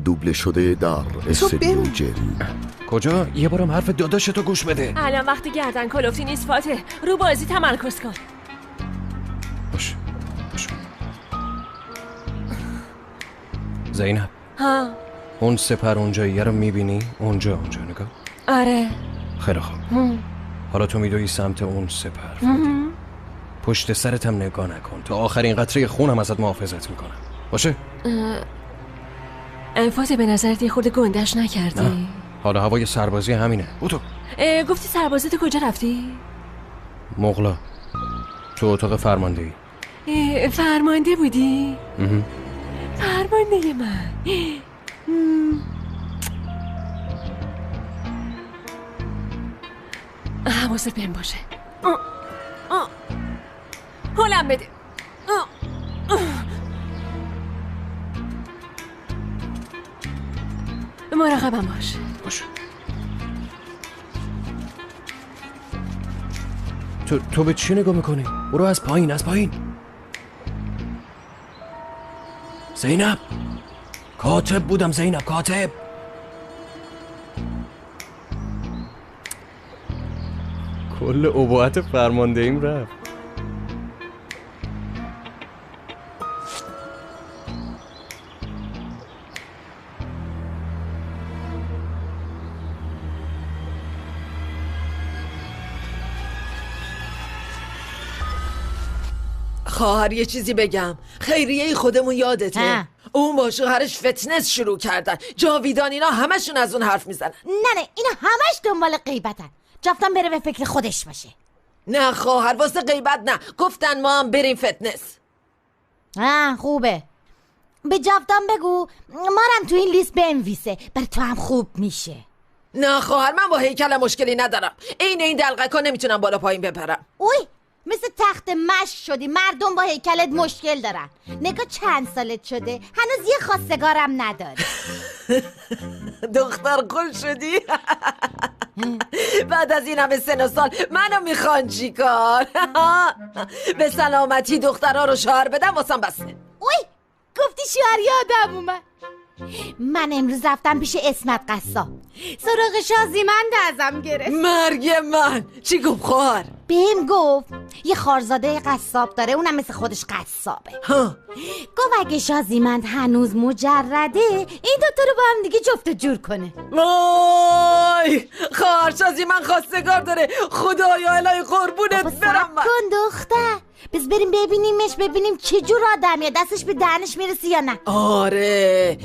دوبله شده در استودیو جن. کجا؟ یه بارم حرف داداشتو گوش بده. الان وقتی گردن کلفتی نیست فاتح، رو بازی تمرکز کن. باش زینب، ها اون سپر اونجاییه رو میبینی؟ اونجا نگاه. آره. خیلی خوب. حالا تو میدوی سمت اون سپر. پشت سرتم نگاه نکن، تا آخرین قطره خونم ازت محافظت میکنم. باشه؟ فاتح به نظرت یه خورده گندش نکردی؟ نه. حالا هوای سربازی همینه. بودو. گفتی سربازیت کجا رفتی؟ مغلا، تو اتاق فرماندهی. فرمانده بودی؟ فرمانده من. حواست بهم باشه. هلم بده. مراقبم باش. تو به چی نگاه میکنی؟ برو از پایین. زینب، کاتب بودم زینب، کاتب. کل اباعت فرماندهیم رفت. خواهر یه چیزی بگم، خیریه خودمون یادته؟ اون با شوهرش فتنس شروع کردن. جاویدان اینا همشون از اون حرف میزنن. نه اینا همش دنبال غیبتن. جفتم بره به فکر خودش باشه. نه خواهر، واسه غیبت نه، گفتن ما هم بریم فتنس. خوبه. به جفتم بگو مارم تو این لیست بنویسه، برای تو هم خوب میشه. نه خواهر، من با هیکل مشکلی ندارم. این دلقکا نمیتونم بالا پایین بپرم. اوی مثل تخت مشت شدی، مردم با هیکلت مشکل دارن. نگاه چند سالت شده، هنوز یه خواستگارم نداری. دختر قل شدی؟ بعد از این همه سن و سال منو میخوان چیکار؟ به سلامتی دخترها رو شوهر بدم واسم بسته. اوی گفتی شوهر یادم اومد. من امروز رفتم پیش اسمت قصاب، سراغ شازیمند ازم گرفت. مرگ من. چی گفت خواهر؟ بهم گفت یه خارزاده قصاب داره، اونم مثل خودش قصابه. گفت اگه شازیمند هنوز مجرده این دوتا رو با هم دیگه جفت جور کنه. وای خواهر، شازیمند خواستگار داره. خدایا الهی قربونت برم. من کن دختر، بس بریم ببینیمش، ببینیم چه جور آدمیه، دستش به دهنش میرسی یا نه. آره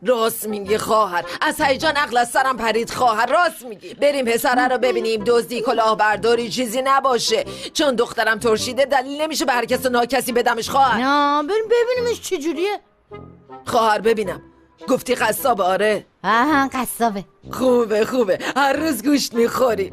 راست میگی خواهر، از هیجان عقل از سرم پرید خواهر، راست میگی. بریم پسره رو ببینیم، دزدی کلاهبرداری چیزی نباشه، چون دخترم ترشیده دلیل نمیشه به هر کس و ناکسی بدمش خواهر. نه بریم ببینیمش چجوریه. خواهر ببینم. گفتی قصابه؟ آره قصابه. خوبه هر روز گوشت میخوری.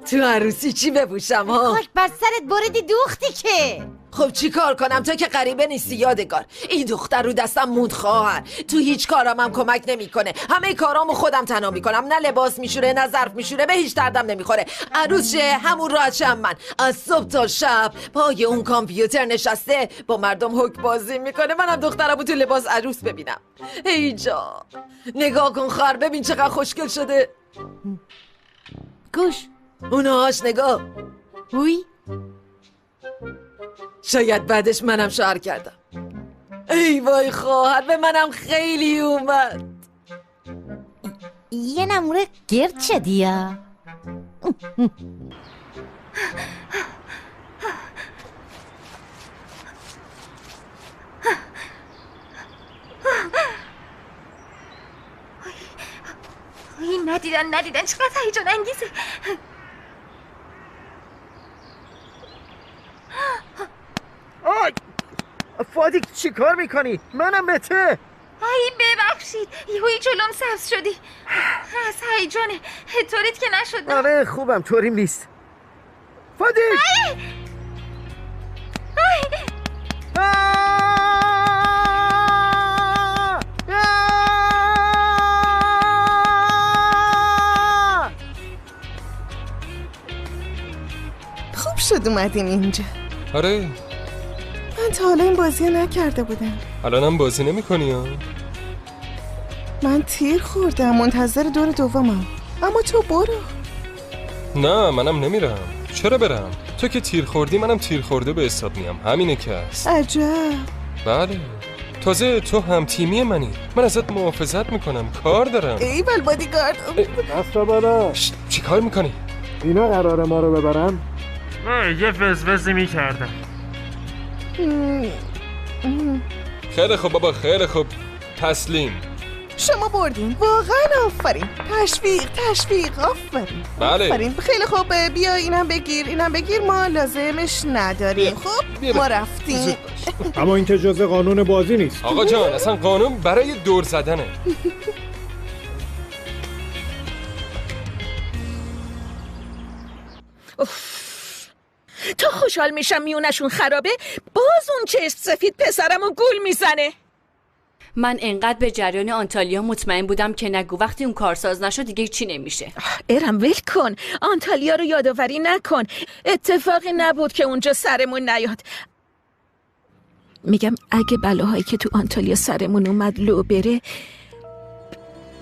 تو عروسی چی بپوشم ها؟ خاک بر سرت بریدی دوختی که. خب چی کار کنم؟ تو که غریبه نیستی یادگار. این دختر رو دستم موند خواهر، تو هیچ کارم هم کمک نمیکنه. همه کارامو خودم تنها میکنم، نه لباس میشوره نه ظرف میشوره، به هیچ دردم نمیخوره. عروس شه همون راحت شم من، از صبح تا شب پای اون کامپیوتر نشسته با مردم حک بازی میکنه، منم دخترمو تو لباس عروس ببینم. ای جا نگاه کن خواهر، ببین چقدر خوشگل شده. گوش اونهاش نگاه. وی شاید بعدش منم شوهر کردم. ای وای خواهر، به منم خیلی اومد. یه نموره گرد شدی یا؟ ندیدن چقدر هیجان انگیزه. فادی چی کار میکنی؟ منم مته. ببخشید یهویی جلوم سبز شدی. از هیجانه. طوریت که نشد. آره خوبم، طوریم نیست. فادی خوب شد اومدین اینجا. آره من تا حالا این بازی نکرده بودم. الانم بازی نمی کنی ها؟ من تیر خوردم، منتظر دور دومم. اما تو برو. نه منم نمیرم. چرا برم؟ تو که تیر خوردی منم تیر خورده به حساب میام. همینه که هست. عجب. بله. تازه تو هم تیمی منی. من ازت محافظت میکنم. کار دارم. ای بل بادیگارد. دست بالا. چی کار میکنی؟ اینا قراره ما رو ببرن؟ یه وزوزی میکردم. خیلی خوب بابا، خیلی خوب. تسلیم. شما بردین. واقعا آفرین. تشویق آفرین. بله. آفرین. خیلی خوب، بیا اینم بگیر، ما لازمش نداریم. خب ما رفتیم. اما این که جزء قانون بازی نیست. آقا جان اصلا قانون برای دور زدنه. تا خوشحال میشم میونشون خرابه، باز اون چشم سفید پسرمو گول میزنه. من انقدر به جریان آنتالیا مطمئن بودم که نگو وقتی اون کارساز نشد دیگه چی نمیشه. ارم ول کن، آنتالیا رو یادآوری نکن. اتفاقی نبود که اونجا سرمون نیاد. میگم اگه بلاهایی که تو آنتالیا سرمون اومد لو بره،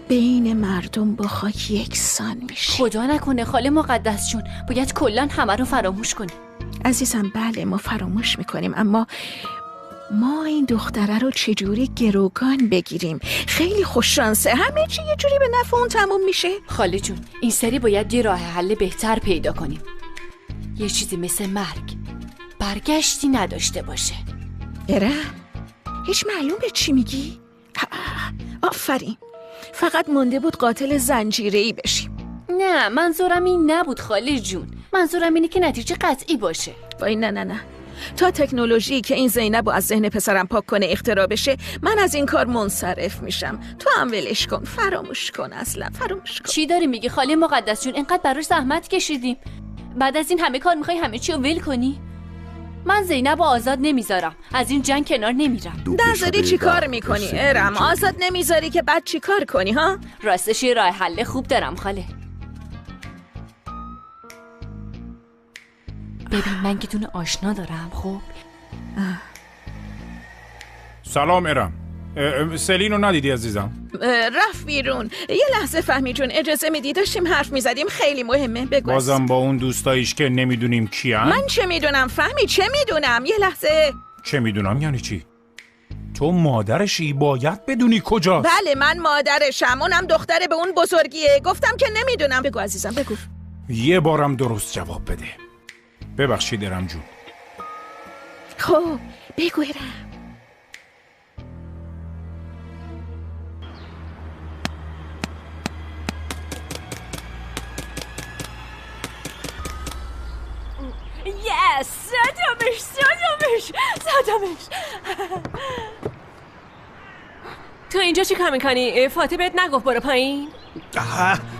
بین مردم با خاک یکسان میشه. خدا نکنه خاله مقدس جون، باید کلاً همه رو فراموش کنیم. عزیزم بله ما فراموش میکنیم، اما ما این دختره رو چجوری گروگان بگیریم؟ خیلی خوششانسه، همه چی یه جوری به نفع اون تموم میشه. خاله جون این سری باید یه راه حل بهتر پیدا کنیم. یه چیزی مثل مرگ برگشتی نداشته باشه. هیچ معلوم به چی میگی؟ آفرین، فقط مونده بود قاتل زنجیره‌ای بشیم. نه منظورم این نبود خاله جون، منظورم اینه که نتیجه قطعی باشه. وای نه تا تکنولوژی که این زینب رو از ذهن پسرم پاک کنه اختراع بشه، من از این کار منصرف میشم. تو هم ولش کن، فراموش کن، اصلا فراموش کن. چی داری میگی خاله مقدس جون؟ اینقدر براش زحمت کشیدیم، بعد از این همه کار میخوای همه چی رو ول کنی؟ من زینب آزاد نمیذارم، از این جنگ کنار نمیرم. نذاری چی کار میکنی ارم؟ آزاد نمیذاری که بعد چی کار کنی ها؟ راستش یه راه حل خوب دارم خاله. ببین من که دونه آشنا دارم. خب سلام ارم. سلین رو ندیدی عزیزم؟ رفت بیرون. یه لحظه فهمی جون اجازه میدی؟ داشتیم حرف میزدیم، خیلی مهمه. بگو. بازم با اون دوستایش که نمیدونیم کیان؟ من چه میدونم فهمی؟ چه میدونم؟ یه لحظه. چه میدونم یعنی چی؟ تو مادرشی، باید بدونی کجاست. بله من مادرشم، اونم دختر به اون بزرگیه. گفتم که نمیدونم. بگو عزیزم بگو. یه بارم درست جواب بده. ببخشید ارم جون. خب بگو ارم. صدامش. تو اینجا چی کار میکنی؟ فاتح بهت نگفت برو پایین؟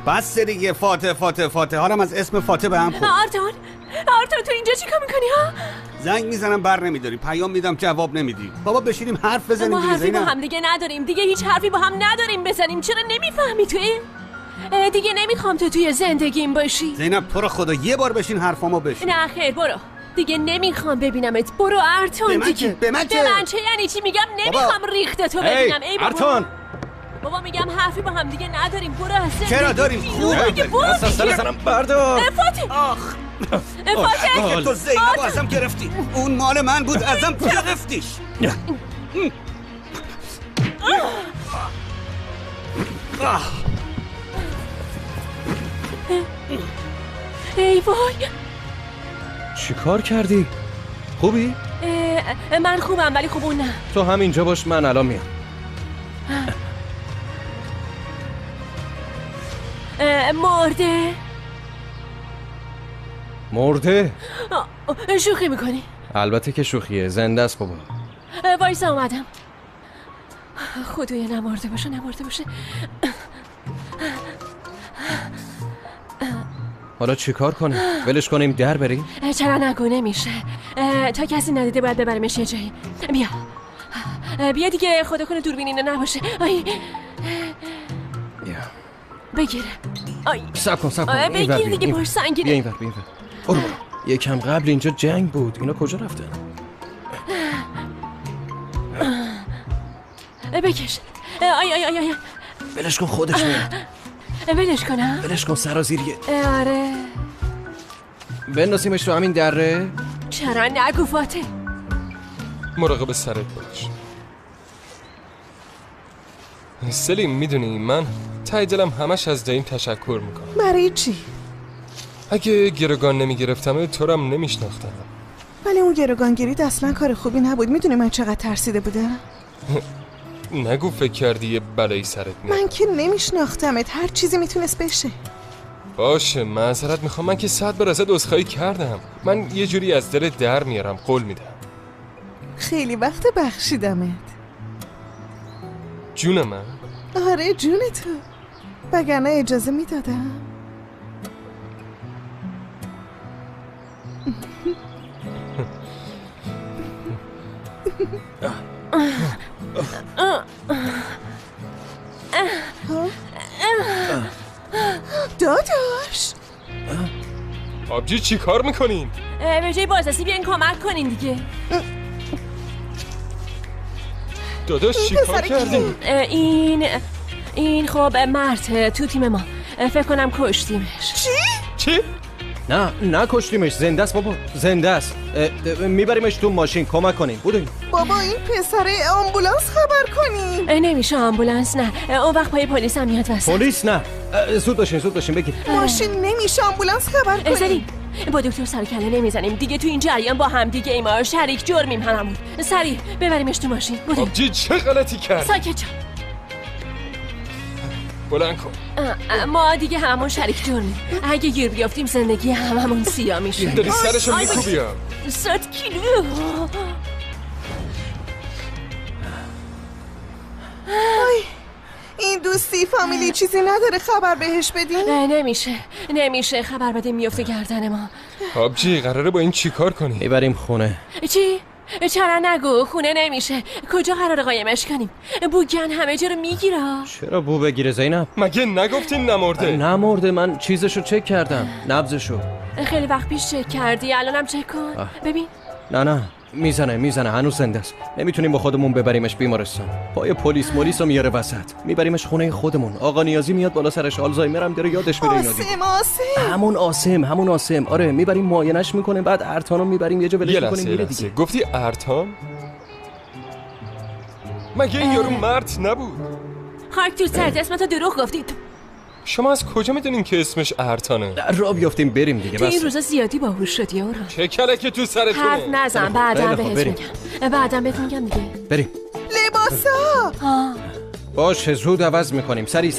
بس دیگه. فاتح حالم از اسم فاتح به هم خورد. آرتون تو اینجا چی کار میکنی ها؟ زنگ میزنم بر نمیداری، پیام میدم جواب نمیدی. بابا بشینیم حرف بزنیم. ما حرفی با هم دیگه نداریم، دیگه هیچ حرفی با هم نداریم بزنیم. چرا نمیفهمی تو این؟ دیگه نمیخوام تو توی زندگیم باشی. زینب تو رو خدا یه بار بشین حرفامو بشین. نه خیر برو، دیگه نمیخوام ببینمت. برو ارتون. به من چه یعنی چی؟ میگم نمیخوام ریخته تو ببینم. ای ارتون بابا میگم حرفی با هم دیگه نداریم. برو اصلا. چرا داریم؟ خوبه. سرم بردار. فاتح تو زینبو ازم گرفتی. اون مال من بود، ازم گرفتیش. ای وای، چی کار کردی؟ خوبی؟ من خوبم ولی خوب اون نه. تو همینجا باش، من الان میام. مرده؟ شوخی میکنی؟ البته که شوخیه، زنده است بابا. وایسا اومدم. خدایا نمرده باشه. حالا چی کار کنیم؟ ولش کنیم در بریم؟ چرا نگو نمیشه. تا کسی ندیده باید ببریمش یه جایی. بیا دیگه، خدا کنه دوربین اینه نباشه. بگیره. صبر کن بگیر دیگه، باش سنگینه. بیا اینور برو. یکم قبل اینجا جنگ بود، اینا کجا رفتن؟ بکش. ولش کن خودش میاد. ولش کنم؟ ولش کن سرازیریه. آره بندازیمش تو همین دره. چرا نگو فاتح. مراقب سرت باش. سلیم میدونی من ته دلم همش از دایم تشکر میکنم. برای چی؟ اگه گروگان نمیگرفتم تو رو هم نمیشناختم. ولی اون گروگانگیری اصلا کار خوبی نبود. میدونی من چقدر ترسیده بودم؟ نگو فکر کردی یه بلایی سرت میاد. من که نمیشناختمت. هر چیزی میتونست بشه. باشه معذرت میخوام. من که 100 بار ازت عذرخواهی کردم. من یه جوری از دل در میارم. قول میدم. خیلی وقت بخشیدمت. جون من؟ آره جون تو. وگرنه اجازه میدادم. داداش آبجی چی کار میکنین؟ به جای بازرسی بیاین کمک کنین دیگه. داداش چی کار کردین؟ این خب مرد تو تیم ما. فکر کنم کشتیمش. چی؟ نه کشتیمش. زنده است بابا، زنده است. میبریمش تو ماشین کمک کنیم. بودیم بابا این پسر آمبولانس خبر کنیم. نمیشه آمبولانس نه. اون وقت پای پلیس هم میاد وسط. پلیس نه. زود باشین بگید. ماشین نمیشه آمبولانس خبر کنیم. سلیم با دکتر سرکله نمیزنیم دیگه. تو این جریان با هم دیگه ایما شریک جرمیم هممون. سریع ببریمش تو ماشین. بودیم آبجی چه غلطی کرد؟ ساکت شو. بلند کن. ما دیگه هممون شریک جرمیم. اگه گیر بیافتیم زندگی هممون سیاه میشه. داری سرشو میکوبیم. 100 کیلو. این دوستی فامیلی چیزی نداره خبر بهش بدین؟ نمیشه خبر بده میفته گردن ما. آبجی قراره با این چی کار کنی؟ میبریم خونه. چی؟ چرا نگو. خونه نمیشه. کجا قراره قایمش کنیم؟ بوگن همه جا رو میگیره. چرا بو بگیره زینب؟ مگه نگفتین نمرده؟ نمرده. من چیزشو چک کردم، نبضشو. خیلی وقت پیش چک کردی. الانم چک کن ببین. نه میزنه هنوز زنده است. نمیتونیم با خودمون ببریمش بیمارستان. پای پلیس رو میاره وسط. میبریمش خونه خودمون. آقا نیازی میاد بالا سرش. آلزایمر هم داره یادش میره اینا دیگه. همون آسم. آره میبریم معاینش میکنه. بعد ارتانو میبریم یه جا ولش میکنیم میره دیگه. گفتی ارتان؟ مگه این یارو مرد نبود؟ خاک تو سرت اسمتو دروغ گفتی. شما از کجا میدونین که اسمش ارتانه؟ راه بیافتیم بریم دیگه. تو این روزا زیادی باهوش شدی اورا. چه کلکه تو سرتونه؟ حرف نزن. بعدم بهت میگم دیگه. بریم. لباسا باشه زود عوض میکنیم. سری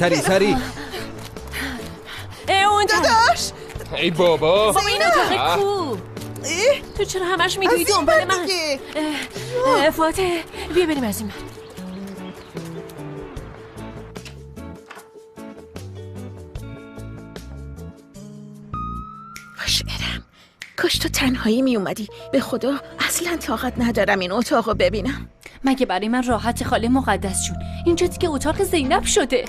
اون داداش. ای بابا این اتاق کو. تو چرا همش میدوی دنبال من؟ فاتح بیا بریم از این من. باش ارم. کاش تو تنهایی می اومدی. به خدا اصلا طاقت ندارم این اتاقو ببینم. مگه برای من راحت خاله مقدس جون؟ اینجا دیگه اتاق زینب شده.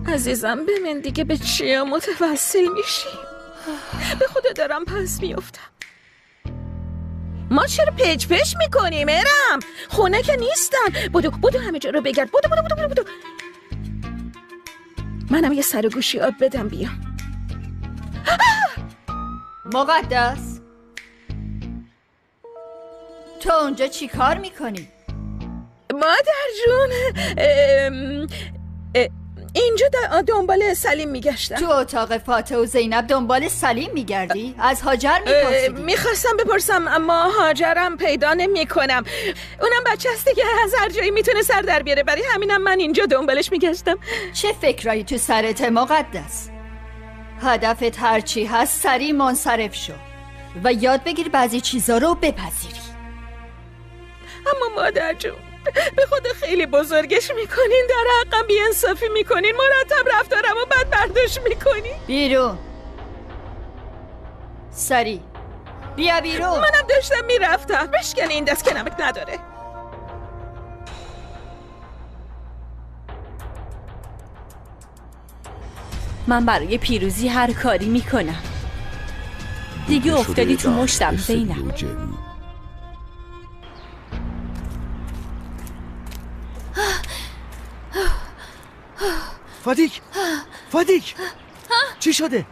عزیزم به من دیگه به چیا متوسل میشی؟ به خدا دارم پس میافتم. ما چرا پچ میکنیم ارم؟ خونه که نیستن. بودو همه جا رو بگرد. بودو. منم یه سر و گوشی آب بدم بیام. مقدس تو اونجا چی کار میکنی؟ مادر جون اینجا دنبال سلیم میگشتم. تو اتاق فاتح و زینب دنبال سلیم میگردی؟ از هاجر میپرسیدی؟ میخواستم بپرسم اما هاجرم پیدا نمیکنم. اونم بچه هست دیگه از هر جایی میتونه سر در بیاره. برای همینم من اینجا دنبالش میگشتم. چه فکرایی تو سرت مقدس؟ هدفت هرچی هست سریع منصرف شو و یاد بگیر بعضی چیزا رو بپذیری. اما مادر جون به خدا خیلی بزرگش میکنین. در حقم بی‌انصافی میکنین. مرتب رفتارم و بد برداشت میکنین. بیرون. سریع بیا بیرون. منم داشتم میرفتم. بشکن این دست که نمک نداره. من برای پیروزی هر کاری میکنم. دیگه افتادی تو مشتم زینب. فادیک چی شده؟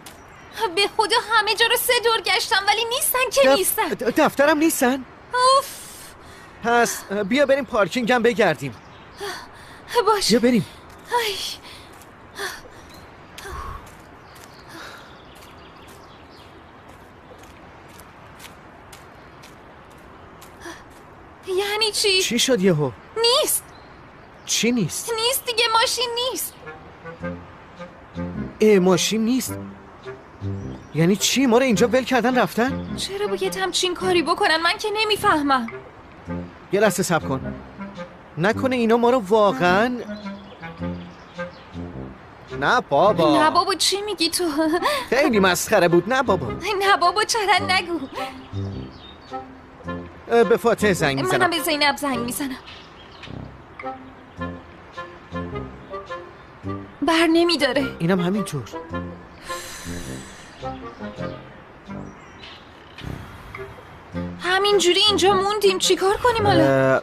به خدا همه جا رو 3 دور گشتم ولی نیستن که نیستن. دفترم نیستن؟ اوف. پس بیا بریم پارکینگم بگردیم. باشه. بیا بریم. یعنی چی؟ چی شد یهو؟ نیست. چی نیست؟ نیست دیگه، ماشین نیست. ماشین نیست؟ یعنی چی؟ ما رو اینجا ول کردن رفتن؟ چرا باید همچین کاری بکنن؟ من که نمیفهمم. یه لحظه صبر کن. نکنه اینا ما رو واقعا... نه بابا چی میگی تو؟ خیلی مسخره بود. نه بابا چرا نگو. به فاتح زنگ میزنم. منم به زینب زنگ میزنم. بر نمیداره. اینم همینطور. همینجوری اینجا موندیم، چیکار کنیم حالا؟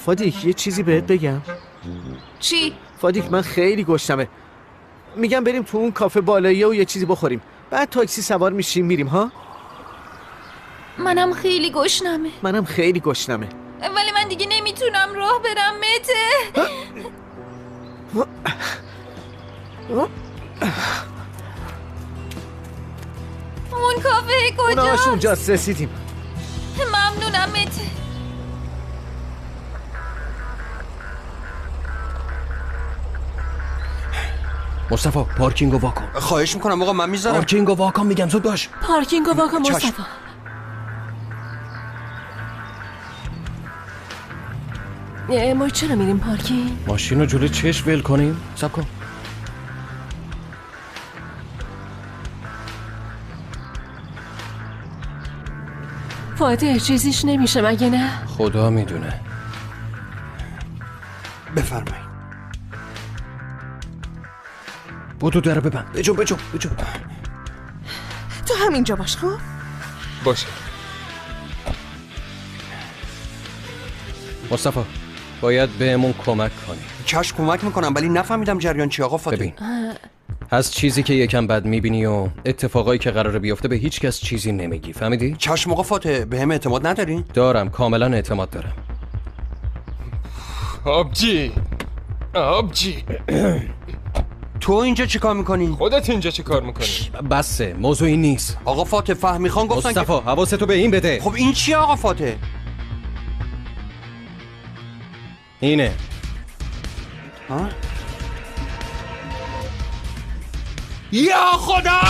فادیک یه چیزی بهت بگم. چی؟ فادیک من خیلی گشنمه. میگم بریم تو اون کافه بالاییه و یه چیزی بخوریم، بعد تاکسی سوار میشیم میریم ها. منم خیلی گشنمه. منم خیلی گشنمه. ولی من دیگه نمیتونم راه برم مته. اون کافه کجاست؟ اوناش اونجاست، رسیدیم. ممنونم مته. مصطفی پارکینگو واکن. خواهش میکنم آقا، من میذارم. پارکینگو واکن میگم، زود باش. پارکینگو واکن مصطفی. ما چرا میریم پارکینگ؟ ماشین رو جلوی چشم ول کنیم؟ صبر کن. فاتح چیزیش نمیشه مگه نه؟ خدا میدونه. بفرمایید. بودو در ببند. بجو تو همینجا باش. خب باشه. مصطفی باید بهمون کمک کنی. چشم کمک میکنم، ولی نفهمیدم جریان چی آقا فاطمه. ببین از چیزی که یکم بد میبینی و اتفاقایی که قراره بیفته به هیچ کس چیزی نمیگی، فهمیدی؟ چشم آقا فاطمه، به هم اعتماد نداری؟ دارم، کاملا اعتماد دارم. آبجی تو اینجا چی کار میکنی؟ خودت اینجا چی کار میکنی؟ بسه، موضوعی نیست. آقا فاطمه فهمی خان گفتن مصطفی حواستو به این بده. خب این چیه آقا فاطمه؟ اینه. ها؟ یا خدا!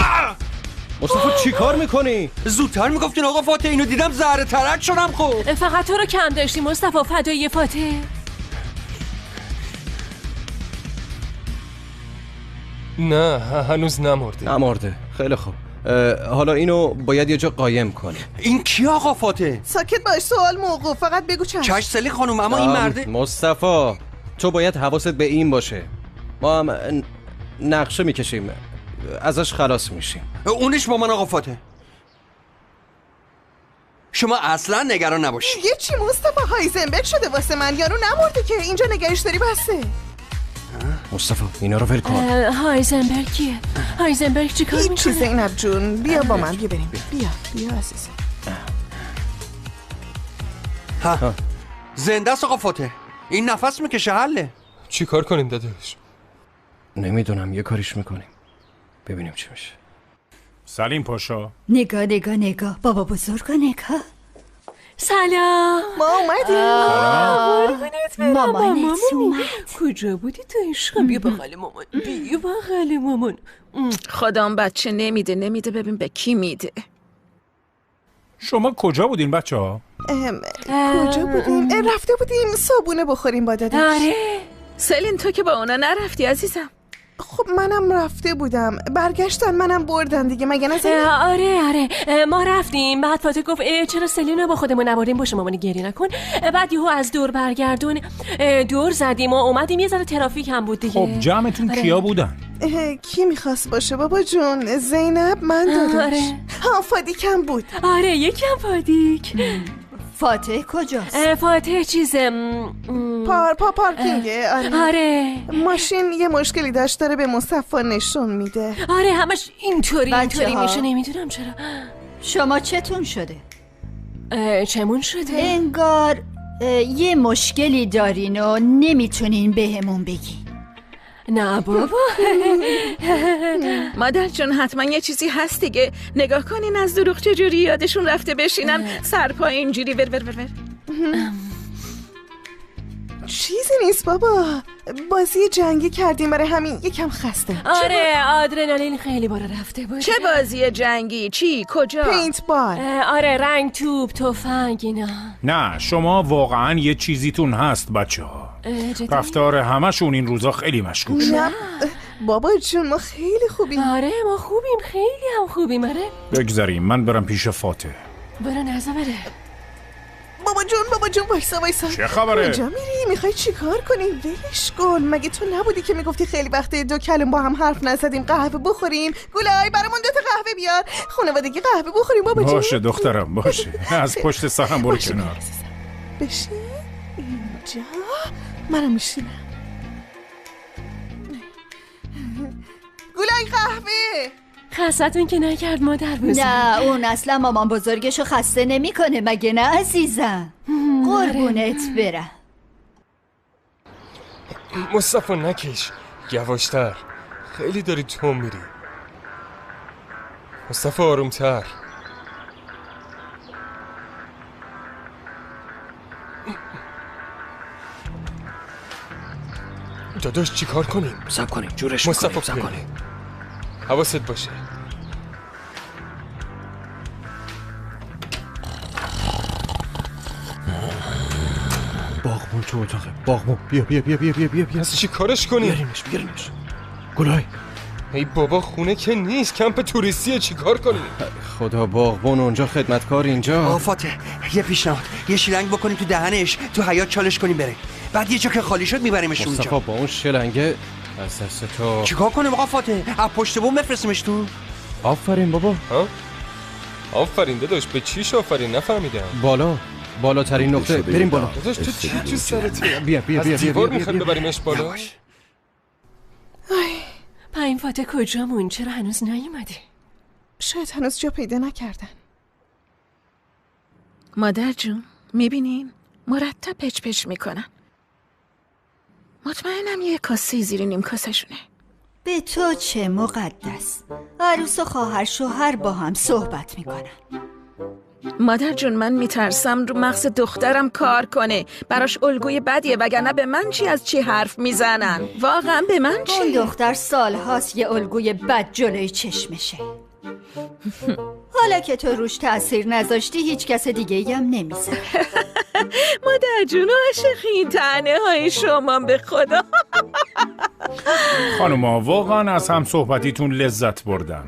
مصطفی چی کار میکنی؟ زودتر میگفتین آقا فاطمه، اینو دیدم زهره ترک شدم. خب فقط تو رو کم داشتی مصطفی، فدای فاتح. نه هنوز نمرده. خیلی خوب. حالا اینو باید یه جا قایم کنی. این کی آقا فاطمه؟ ساکت باش، سوال موقوف، فقط بگو چش سلی خانم. اما این مرده مصطفی تو باید حواست به این باشه، ما هم نقشه میکشیم ازش خلاص میشیم. اونش با من آقا فاطمه. شما اصلا نگران نباشی. یه چی مصطفی هایزنبرگ شده واسه من، یارو نمرده که اینجا نگهش داری بسه. مصطفی اینا رو ول کن. هایزنبرگ کیه؟ هایزنبرگ چی کار میکنه؟ زینب جون بیا با من، بیا بریم. بیا عزیزم. ها زنده است آقا فاطمه، این نفس میکشه. حله چی کار کنیم داداش؟ نمیدونم، یه کاریش میکنیم ببینیم چی میشه. سلیم پاشا. نگاه بابا بزرگ نگاه. سلام، ما اومدیم. مامانت اومد. کجا بودی تو عشقم؟ بیا بغل مامان. خدام بچه نمیده. ببین به کی میده. شما کجا بودین بچه ها؟ کجا بودیم؟ رفته بودیم صابونه بخوریم با داداش. آره سلین تو که با اونا نرفتی عزیزم. خب منم رفته بودم، برگشتن منم بردن دیگه، مگه نه زینب؟ آره ما رفتیم، بعد فاطمه گفت چرا سلینو با خودمون نبردیم. باشه مامانی گریه نکن. بعد یهو از دور برگردون دور زدیم و اومدیم، یه ذره ترافیک هم بود دیگه. خب جمعتون کیا بودن؟ کی میخواست باشه بابا جون؟ زینب، من داداش. ها فادیک هم بود. آره یکم فادیک. فاتح کجاست؟ فاتح چیزه پارکینگه. آره ماشین یه مشکلی داشت، داره به مصطفی نشون میده. آره همش اینطوری بچه‌ها. میشه، نمیدونم چرا. شما چتون شده؟ چمون شده؟ انگار یه مشکلی دارین و نمیتونین بهمون بگین. نه بابا. مادر جون حتما یه چیزی هست دیگه. نگاه کنین از دروغ چجوری یادشون رفته بشینن سرپا اینجوری ور. چیزی نیست بابا، بازی جنگی کردیم برای همین یکم خسته. آره آدرنالین خیلی بالا رفته بود. چه بازی جنگی؟ چی؟ کجا؟ پینت بال. آره رنگ، توپ، تفنگ اینا. نه شما واقعا یه چیزیتون هست بچه ها. رفتار همشون این روزا خیلی مشکوک شد. نه بابا جون ما خیلی خوبیم. آره ما خوبیم، خیلی هم خوبیم. آره بگذاریم من برم پیش فاتح. برو نزا بره. بابا جون وایسا. چه خبره؟ کجا میری؟ میخوای چی کار کنی؟ ولش کن. مگه تو نبودی که میگفتی خیلی وقته 2 کلمه با هم حرف نزدیم، قهوه بخوریم؟ گلای برامون 2 تا قهوه بیار، خانوادگی قهوه بخوریم بابا جون. باشه دخترم باشه. از پشت سرم برو کنار. بشین اینجا، منم میشینم. گلای قهوه. خستتون که نکرد مادر بزرگ؟ نه اون اصلا مامان بزرگشو خسته نمیکنه مگه نه عزیزم؟ قربونت برم. مصطفی نکش، یواشتر، خیلی داری تون میری. مصطفی آرومتر. داداش چی کار کنیم؟ صبر کنیم جورش میکنیم. صبر کنیم. حواست باشه. باغبون تو اتاقه. باغبون بیا. از چی کارش کنیم؟ بیارینش. گلای ای بابا خونه که نیست، کمپ توریستیه، چی کار کنیم؟ خدا باغبون اونجا، خدمتکار اینجا. فاتح یه پیشنهاد، یه شیلنگ بکنیم تو دهنش، تو حیاط چالش کنیم بره، بعد یه جا که خالی شد میبریمش اونجا. مصطفی با اون شلنگه از دست تو چیکار کنیم آقا فاتح؟ از پشت بوم بفرستیمش تو؟ آفرین بابا. آفرین داداش. به چیش آفرین؟ نفهمیدم. بالاترین نقطه. بریم بالا. داداش تو چی تو سرته؟ بیا از دیوار میخواد ببریمش بالا؟ پایین فاتح کجامون؟ چرا هنوز نیومده؟ شاید هنوز جا پیدا نکردن. مادر جون میبینین؟ مرتب پچ میکنن. مطمئنم یه کاسه زیر نیم کاسه‌شونه. به تو چه مقدس؟ عروس و خواهر شوهر با هم صحبت میکنن. مادر جون من میترسم رو مغز دخترم کار کنه، براش الگوی بدیه، وگرنه به من چی از چی حرف میزنن؟ واقعا به من چی؟ اون دختر سالهاست یه الگوی بد جلوی چشمشه. حالا که تو روش تأثیر نذاشتی هیچ کس دیگه هم نمیذاره. مادر جون عاشق این طعنه های شما به خدا. خانوما واقعا از هم صحبتیتون لذت بردم.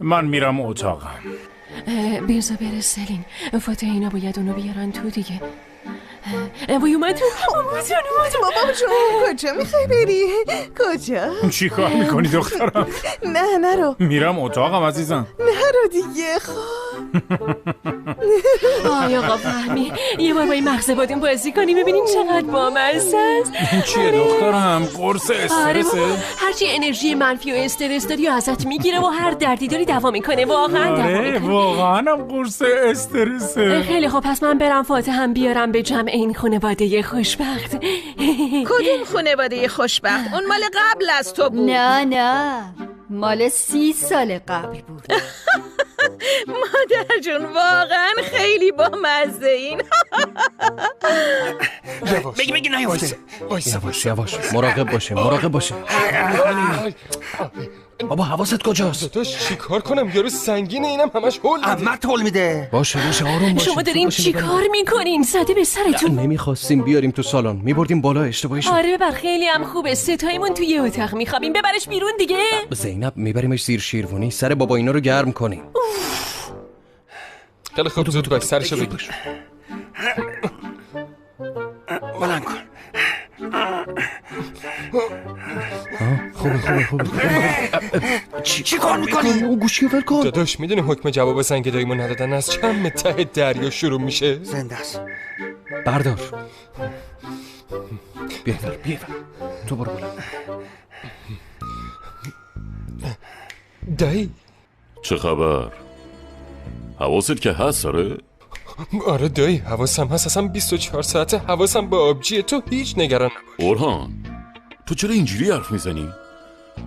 من میرم اتاقم. بیرزا بره سلین. فاتح اینا باید اونو بیارن تو دیگه. وای اومد بابا جون کجا میخوای بری؟ کجا؟ چی کار میکنی دخترم؟ نه نرو. میرم اتاقم عزیزم. نرو دیگه. خب آی آقا فهمی یه بار با این مغز بادیم بازی کنی ببینین چقدر بامزه است. این چیه دخترم؟ قرص استرسه؟ هرچی انرژی منفی و استرس داری ازت میگیره و هر دردی داری دوا میکنه. واقعا دوا میکنه. واقعا هم قرص استرسه. خیلی خب پس من برم فاتح هم بیارم به جمع این خانواده خوشبخت. کدوم خانواده خوشبخت؟ اون مال قبل از تو بود. نه مال 30 سال قبل بود. مادر جون واقعا خیلی با مزه این. بگی نیفته. یواش مراقب باشه. بابا حواست کجاست؟ داداش چی کار کنم؟ یارو سنگینه، اینم همش هول میده. عمت هول میده. باشه آروم باشه. شما دارین چی کار میکنین؟ زده به سرتون. نمیخواستیم بیاریم تو سالن، میبردیم بالا، اشتباهی شد. آره ببر خیلی هم خوبه، ستایمون توی اتاق میخوابیم. ببرش بیرون دیگه. زینب میبریمش زیر شیروانی، سر بابا اینا رو گرم کنیم. خیلی خوب زود باش سرشو بگیر. بلند کن. خوبه چی کار میکنی؟ اون گوشی ول کن. داداش میدونی حکم جواب زنگ داییمو ندادن از چند ته دریا شروع میشه؟ زنده است. بردار. بیا تو برو دایی چه خبر؟ حواست که هست آره؟ آره دایی حواسم هست، اصلا 24 ساعته حواسم به آبجیه، تو هیچ نگران نباش. اورهان تو چرا اینجوری حرف میزنی؟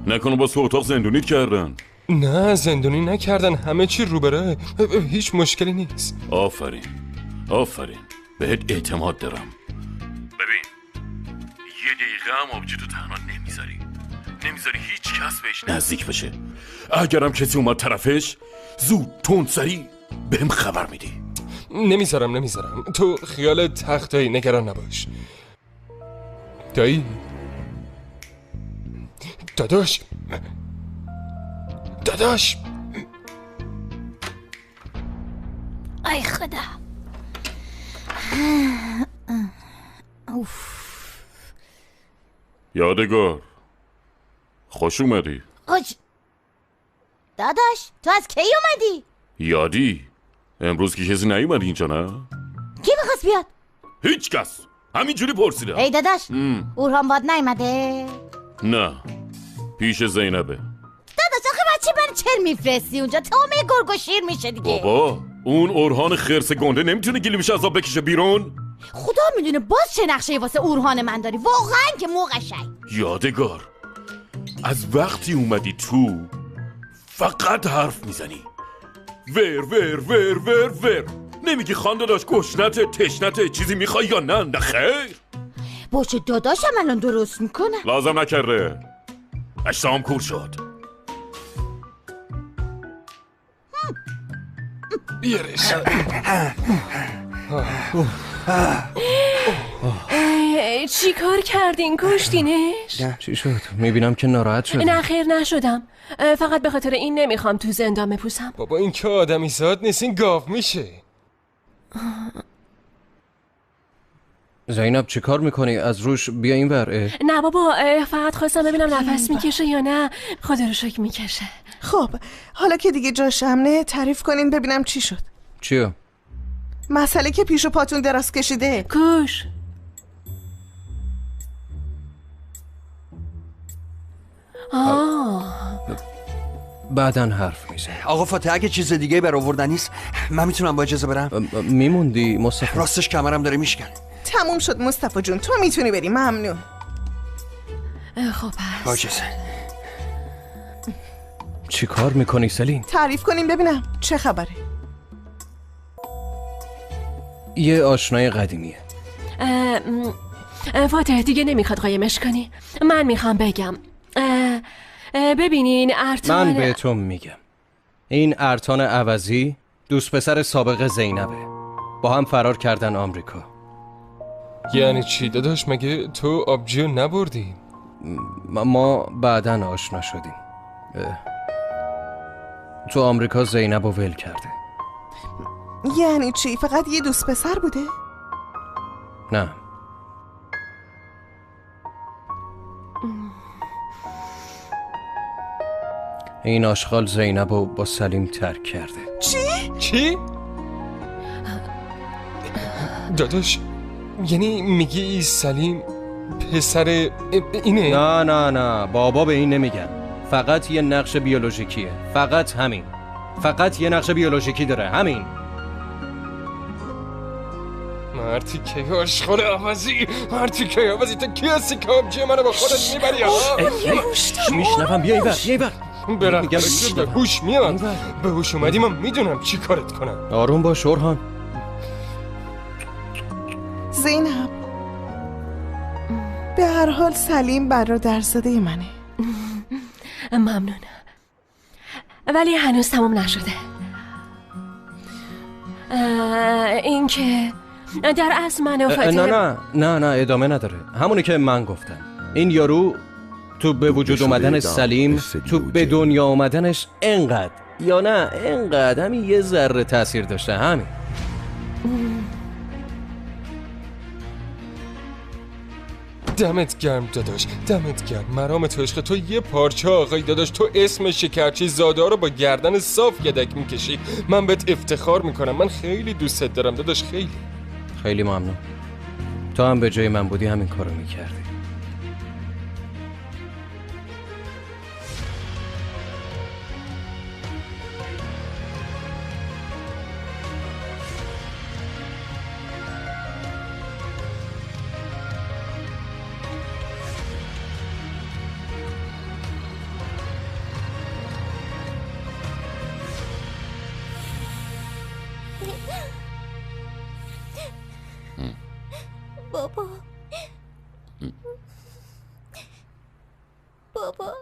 نکنه با تو اتاق زندونیت کردن؟ نه زندونی نکردن، همه چی رو بره، هیچ مشکلی نیست. آفرین بهت اعتماد دارم. ببین یه دقیقه هم آبجی تو تنها نمیذاری هیچ کس بهش نزدیک بشه. اگرم کسی اومد طرفش زود تند سری بهم خبر میدی. نمیذارم تو خیال تختایی نگران نباش. دایی داداش ای خدا. یادگار خوش اومدی. داداش تو از کی اومدی؟ یادی امروز که کسی نیومد اینجا نه؟ کی میخواست بیاد؟ هیچ کس، همینجوری پرسیدم. ای داداش اورهان باد نیومده؟ نه پیش زینبه. داداش آخه بچه من چر میفرستی اونجا؟ تومه گرگ و شیر میشه دیگه. بابا اون اورهان خرس گنده نمیتونه گلیمش از آب بکشه بیرون؟ خدا میدونه باز چه نقشه واسه اورهان من داری، واقعا که موقعشه. یادگار از وقتی اومدی تو فقط حرف میزنی، ور نمیگی خان داداش گشنته تشنته چیزی میخوای یا نه خیر؟ باشه داداشم الان درست میکنه. لازم نکرده، اشتام کور شد. بیارش. چی کار کردین؟ کشتینش؟ چی شد؟ میبینم که ناراحت شد. نه خیر نشدم، فقط به خاطر این نمیخوام تو زندان بپوسم. بابا این که آدمی زاد نیست، این گاو میشه. زینب چی کار میکنی؟ از روش بیا این ور. نه بابا فقط خواستم ببینم نفس میکشه یا نه. خدا رو شکر میکشه. خب حالا که دیگه جاش امنه تعریف کنین ببینم چی شد. چیو؟ مسئله که پیش و پاتون دراز کشیده. کوش بعدن حرف میزنی. آقا فاتح اگه چیز دیگه برآوردن نیست من میتونم با اجازه برم؟ میموندی مصطفی؟ راستش کمرم داره میشکنه. تموم شد مصطفی جون، تو میتونی بری. ممنون. خب پس با اجازه. چی کار میکنی سلیم؟ تعریف کنیم ببینم چه خبره. یه آشنای قدیمیه. فاتح دیگه نمیخواد قایمش کنی، من میخوام بگم. ببینین ارتان، من بهتون میگم این ارتان عوضی دوست پسر سابق زینبه، با هم فرار کردن آمریکا. یعنی چی داداش؟ مگه تو آبجیو نبردی؟ ما بعدن آشنا شدیم. تو آمریکا زینبو ول کرده. یعنی چی؟ فقط یه دوست پسر بوده؟ نه این آشغال زینبو با سلیم ترک کرده. چی؟ داداش یعنی میگی سلیم پسر اینه؟ نه بابا به این نمیگن، فقط یه نقش بیولوژیکیه، فقط همین، فقط یه نقش بیولوژیکی داره، همین. مرتی که آشغال عوضی، تو کی هستی که آبجی منو با خودت میبری؟ میشنوم، بیا اینور برم به هوش میاد. به هوش اومدی من میدونم چی کارت کنم. آروم باش اورهان. زینب به هر حال سلیم برادرزاده منه. ممنون، ولی هنوز تموم نشده. این که در اصل من و فاتح نه ادامه نداره. همونی که من گفتم، این یارو تو به وجود اومدن سلیم، تو به دنیا اومدنش انقدر یا نه انقدر همین یه ذره تاثیر داشته. همین. دمت گرم داداش، دمت گرم. مرام تو عشق، تو یه پارچه آقای داداش، تو اسم شکرچی زاده رو با گردن صاف یدک میکشی. من بهت افتخار میکنم، من خیلی دوستت دارم داداش، خیلی. خیلی ممنون. تو هم به جای من بودی همین کارو میکردی. بابا بابا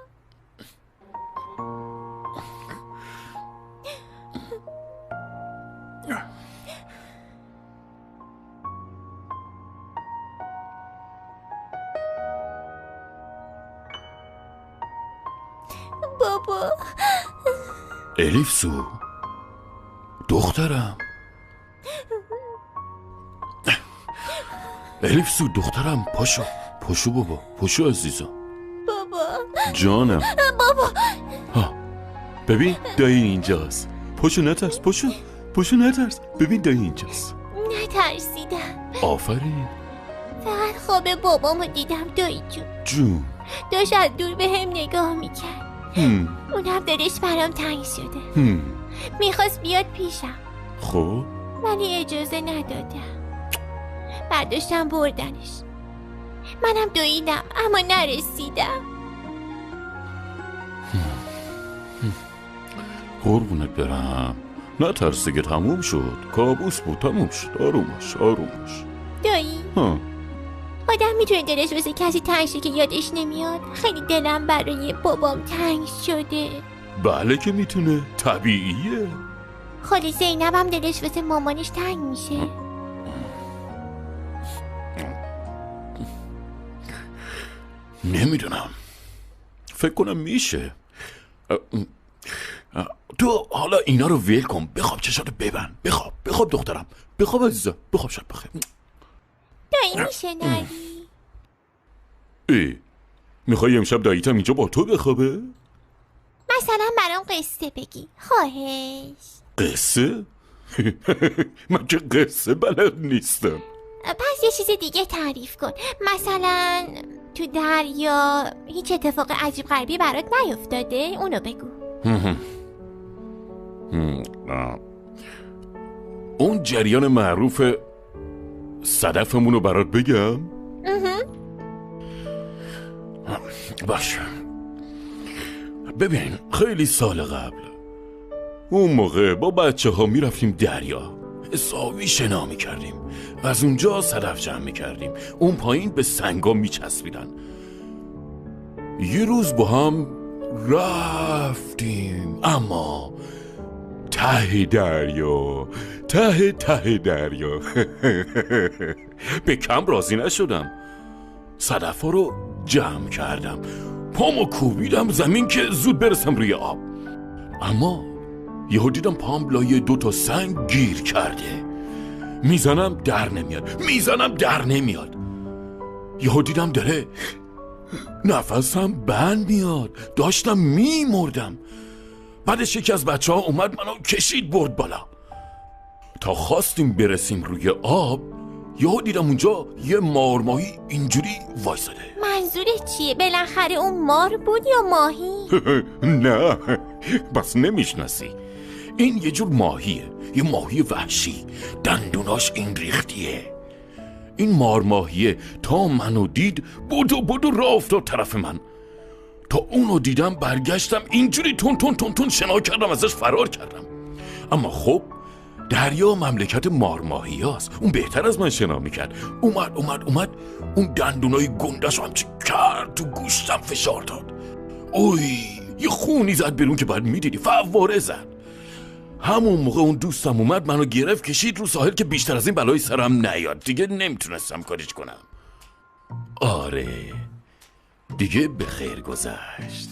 بابا الیفسو دخترم، الیفسو دخترم، پاشو بابا، پاشو عزیزم. بابا جانم. بابا ها ببین دایی اینجاست. پاشو نترس، پاشو نترس. ببین دایی اینجاست. نترسیدم. آفرین. فقط خواب بابامو دیدم دایی جون. داشت از دور به هم نگاه میکرد. اونم دلش برام تنگ شده. میخواست بیاد پیشم. خب ولی اجازه ندادم. برداشتم بردنش. منم دویدم اما نرسیدم. قربونت برم، نترس دیگه، تموم شد. کابوس بود، تموم شد. آرومش. دایی آدم میتونه دلش واسه کسی تنگ شه که یادش نمیاد؟ خیلی دلم برای بابام تنگ شده. بله که میتونه، طبیعیه. خاله زینبم دلش واسه مامانش تنگ میشه. نمیدونم، فکر کنم میشه. تو حالا اینا رو ول کن، بخواب، چشاتو ببند، بخواب دخترم، بخواب عزیزم، بخواب، شب بخیر. دایی میشه نری؟ میخوای امشب داییتم اینجا با تو بخوابه؟ مثلا برام قصه بگی، خواهش. قصه؟ من که قصه بلد نیستم. پس یه چیز دیگه تعریف کن. مثلا تو دریا هیچ اتفاق عجیب غریبی برات نیفتاده؟ اونو بگو. اون جریان معروف صدفمونو برات بگم؟ باشه. ببین خیلی سال قبل اون موقع با بچه ها میرفتیم دریا، حسابی شنا میکردیم و از اونجا صدف جمع میکردیم. اون پایین به سنگا میچسبیدن. یه روز با هم رفتیم، اما ته دریا به کم راضی نشدم. صدف ها رو جمع کردم، پامو کوبیدم زمین که زود برسم روی آب. اما یهو دیدم پام لای 2 سنگ گیر کرده. میزنم در نمیاد. یهو دیدم داره نفسم بند میاد. داشتم میمردم. بعدش یکی از بچه ها اومد منو کشید برد بالا. تا خواستیم برسیم روی آب یهو دیدم اونجا یه مارماهی اینجوری وایساده. منظورت چیه؟ بالاخره اون مار بود یا ماهی؟ نه، بس نمیشناسی. این یه جور ماهیه، یه ماهی وحشی، دندوناش این ریختیه. این مارماهیه تا منو دید بودو راه افتاد طرف من. تا اونو دیدم برگشتم اینجوری تون شنا کردم ازش فرار کردم. اما خب دریا مملکت مارماهی هست. اون بهتر از من شنا میکرد. اومد اون دندونای گندش رو همچی کرد تو گوشتم فشار داد. اوی یه خونی زد بیرون که باید میدیدی، فواره زد. همون موقع اون دوستم اومد منو گرفت کشید رو ساحل که بیشتر از این بلای سرم نیاد. دیگه نمیتونستم کاریش کنم. آره دیگه به خیر گذشت.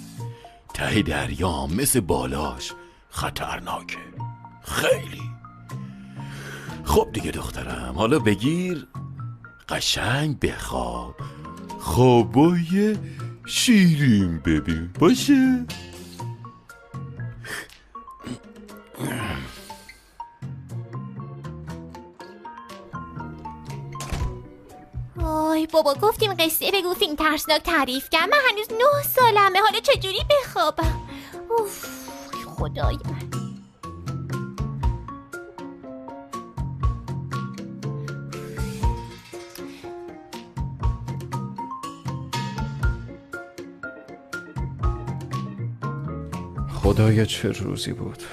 ته دریا مثل بالاش خطرناکه خیلی. خب دیگه دخترم، حالا بگیر قشنگ بخواب. خوابای شیرین ببین باشه. آی بابا گفتیم قصه بگو، فیلم ترسناک تعریف کرد. من هنوز 9 سالمه، حالا چجوری بخوابم؟ اوف خدایا. خدایا چه روزی بود.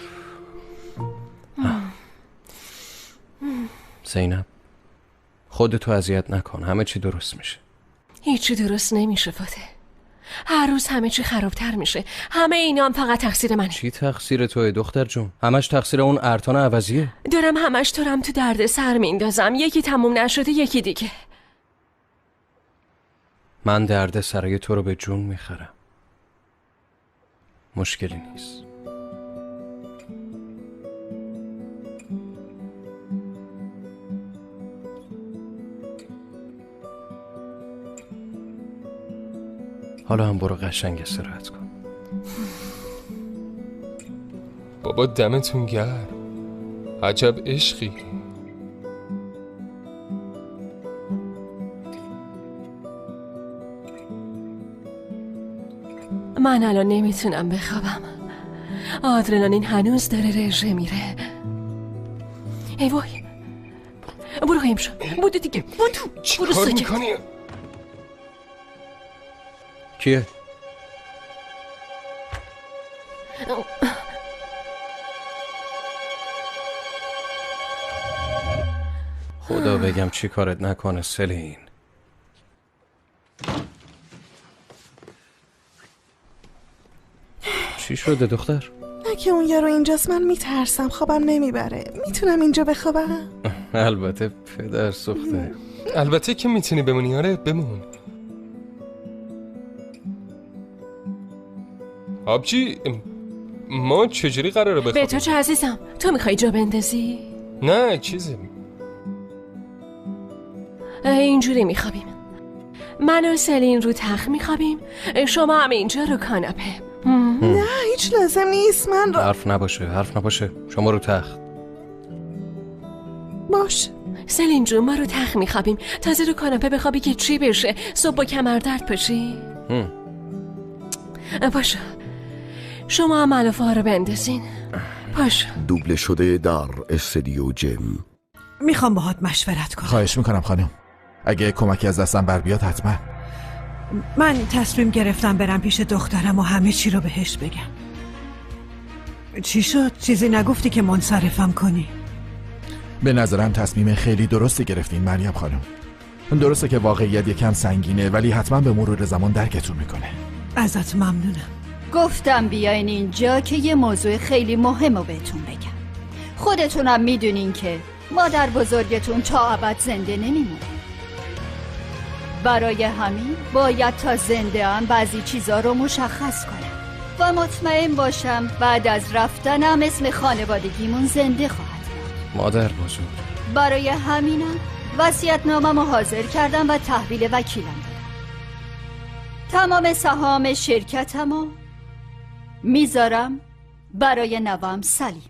زینب خودتو اذیت نکن، همه چی درست میشه. هیچی درست نمیشه فاتح. هر روز همه چی خرابتر میشه. همه اینا هم فقط تقصیر منه. چی تقصیر توه دختر جون؟ همش تقصیر اون ارتان عوضیه. دارم همش تو درد سر میندازم. یکی تموم نشده یکی دیگه. من درد سرای تو رو به جون میخرم. مشکلی نیست. حالا هم برو قشنگ استراحت کن. بابا دمتون گرم، عجب عشقی. من الان نمیتونم بخوابم. آدرنالین هنوز داره رژه میره. ای وای، برو قایم شو. بودو دیگه، بودو. چیکار میکنی؟ کیه؟ خدا بگم چی کارت نکنه سلین. چی شده دختر؟ اگه اون یارو اینجاست من میترسم، خوابم نمیبره. میتونم اینجا بخوابم؟ البته پدر سوخته. البته که میتونی بمونی. آره بمون. آبجی ما چجوری قراره بخوابیم؟ به تو چه عزیزم؟ تو میخوای جا بندازی؟ نه چیزی اینجوری میخوابیم. من و سلین رو تخت میخوابیم، شما هم اینجا رو کاناپه. نه هیچ لازم نیست. من رو حرف نباشه. شما رو تخت باش. سلین جون ما رو تخت میخوابیم. تازه رو کاناپه بخوابی که چی بشه؟ صبح با کمر درد پاشی؟ باشه شما هم علافه ها رو بندازین. باشه. دوبله شده در استودیو جیم. میخوام باهات مشورت کنم. خواهش میکنم خانم، اگه کمکی از دستم بر بیاد حتما. من تصمیم گرفتم برم پیش دخترم و همه چی رو بهش بگم. چی شد؟ چیزی نگفتی که منصرفم کنی؟ به نظرم تصمیم خیلی درستی گرفتین مریم خانم. درسته که واقعیت یکم سنگینه ولی حتما به مرور زمان درکتون میکنه. ازت ممنونم. گفتم بیاین اینجا که یه موضوع خیلی مهم رو بهتون بگم. خودتونم میدونین که مادر بزرگتون تا ابد زنده نمیمونه. برای همین باید تا زنده هم بعضی چیزا رو مشخص کنم و مطمئن باشم بعد از رفتنم اسم خانوادگیمون زنده خواهد بود. مادر بزرگ. برای همینم وصیت‌نامه‌مو حاضر کردم و تحویل وکیلم دادم. تمام سهام شرکتمو میذارم برای نوام سلیم.